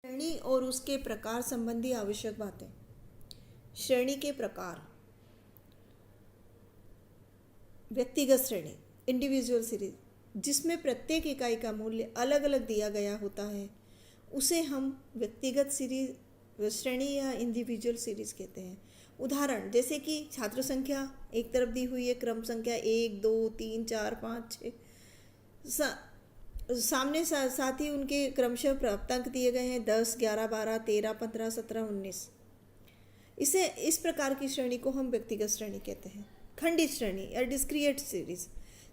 श्रेणी और उसके प्रकार संबंधी आवश्यक बातें। श्रेणी के प्रकार। व्यक्तिगत श्रेणी इंडिविजुअल सीरीज, जिसमें प्रत्येक इकाई का मूल्य अलग अलग दिया गया होता है, उसे हम व्यक्तिगत सीरीज श्रेणी या इंडिविजुअल सीरीज कहते हैं। उदाहरण जैसे कि छात्र संख्या एक तरफ दी हुई है, क्रम संख्या 1 2 3 4 5 6, सामने साथ ही उनके क्रमशः प्राप्तांक दिए गए हैं 10 11 12 13 15 17 19। इसे इस प्रकार की श्रेणी को हम व्यक्तिगत श्रेणी कहते हैं। खंडित श्रेणी या डिस्क्रीट सीरीज,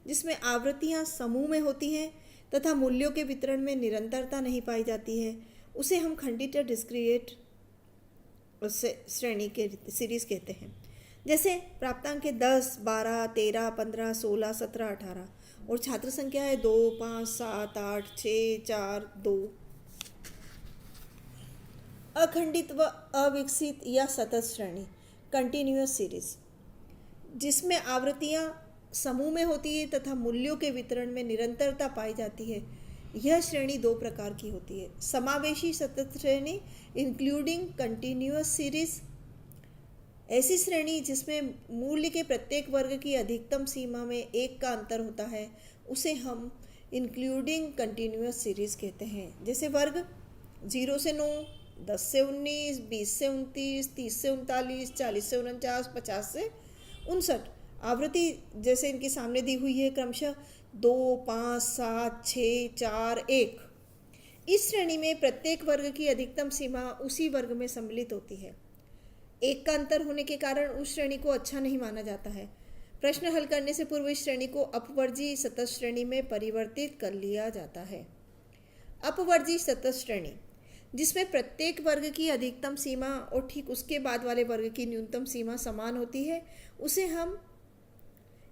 जिसमें आवृत्तियां समूह में होती हैं तथा मूल्यों के वितरण में निरंतरता नहीं पाई जाती है, उसे हम खंडित या डिस्क्रीट श्रेणी के सीरीज कहते हैं। जैसे प्राप्तांक है 10 12 13 15 16 17 18 और छात्र संख्या है 2 5 7 8 6 4 2। अखंडित व अविकसित या सतत श्रेणी कंटिन्यूअस सीरीज, जिसमें आवृत्तियां समूह में होती है तथा मूल्यों के वितरण में निरंतरता पाई जाती है। यह श्रेणी दो प्रकार की होती है। समावेशी सतत श्रेणी इंक्लूडिंग कंटिन्यूअस सीरीज, ऐसी श्रेणी जिसमें मूल्य के प्रत्येक वर्ग की अधिकतम सीमा में 1 का अंतर होता है, उसे हम इंक्लूडिंग कंटिन्यूअस सीरीज कहते हैं। जैसे वर्ग 0 से 9, 10 से 19, 20 से 29, 30 से 39, 40 से 49, 50 से 59। आवृत्ति जैसे इनके सामने दी हुई है क्रमशः 2 5 7 6 4 1। इस श्रेणी में प्रत्येक वर्ग की अधिकतम सीमा उसी वर्ग में सम्मिलित होती है। 1 का अंतर होने के कारण उस श्रेणी को अच्छा नहीं माना जाता है। प्रश्न हल करने से पूर्व इस श्रेणी को अपवर्जी सतत श्रेणी में परिवर्तित कर लिया जाता है। अपवर्जी सतत श्रेणी, जिसमें प्रत्येक वर्ग की अधिकतम सीमा और ठीक उसके बाद वाले वर्ग की न्यूनतम सीमा समान होती है, उसे हम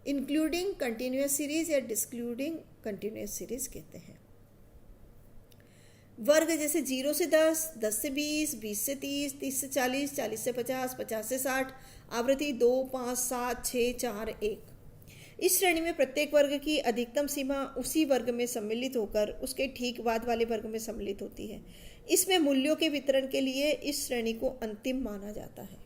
इंक्लूडिंग कंटिन्यूअस सीरीज या डिस्क्लूडिंग कंटिन्यूअस सीरीज कहते हैं। वर्ग जैसे 0 से 10, 10 से 20, 20 से 30, 30 से 40, 40 से 50, 50 से 60। आवृत्ति 2 5 7 6 4 1। इस श्रेणी में प्रत्येक वर्ग की अधिकतम सीमा उसी वर्ग में सम्मिलित होकर उसके ठीक बाद वाले वर्ग में सम्मिलित होती है। इसमें मूल्यों के वितरण के लिए इस श्रेणी को अंतिम माना जाता है।